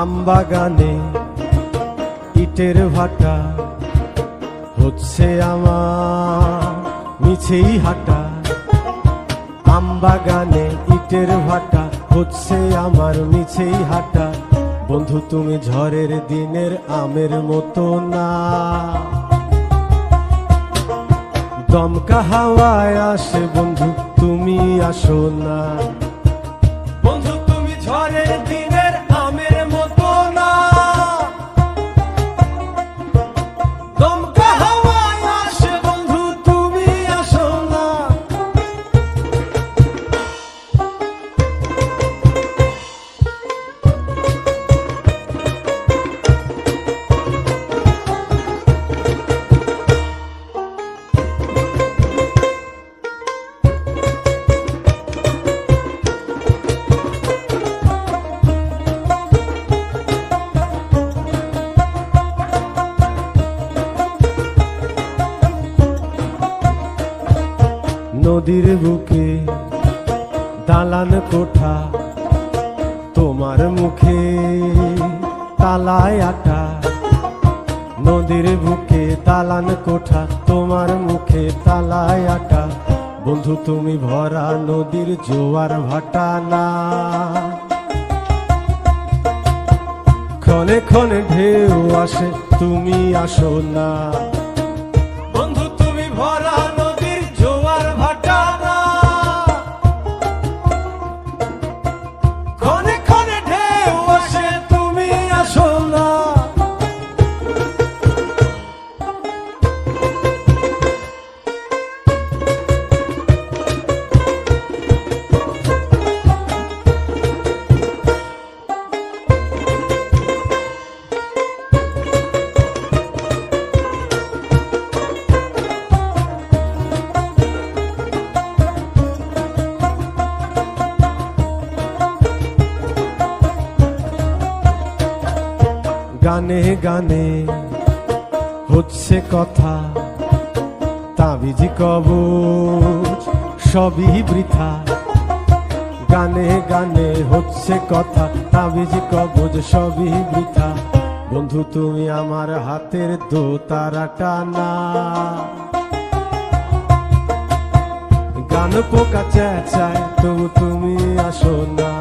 আমবাগানে ইটের ভাটা হচ্ছে আমার মিছেই হাঁটা। আমবাগানে ইটের ভাটা হচ্ছে আমার মিছেই হাঁটা। বন্ধু তুমি ঝড়ের দিনের আমের মতো না, দমকা হাওয়ায় আসে বন্ধু তুমি আসো না। বন্ধু তুমি ঝড়ের দিনের আমের মতো না, দমকা হাওয়ায় আসে বন্ধু তুমি আসো না। নদীর বুকে দালান কোঠা, তোমার মুখে তালায় আটা। নদীর বুকে দালান কোঠা, তোমার মুখে তালায় আটা। বন্ধু তুমি ভরা নদীর জোয়ার ভাটা না, ক্ষণে ক্ষণে ঢেউ আসে তুমি আসো না। বন্ধু তুমি ভরা নদীর জোয়ার ভাটা না, ক্ষণে ক্ষণে ঢেউ আসে তুমি আসো না। গানে গানে হচ্ছে কথা, তাবিজি কবচ সবই বৃথা। গানে গানে হচ্ছে কথা, তাবিজি কবচ সবই বৃথা। বন্ধু তুমি আমার হাতের দোতারাটা না, গান পোকা চেঁচায় তবু তুমি আসো না।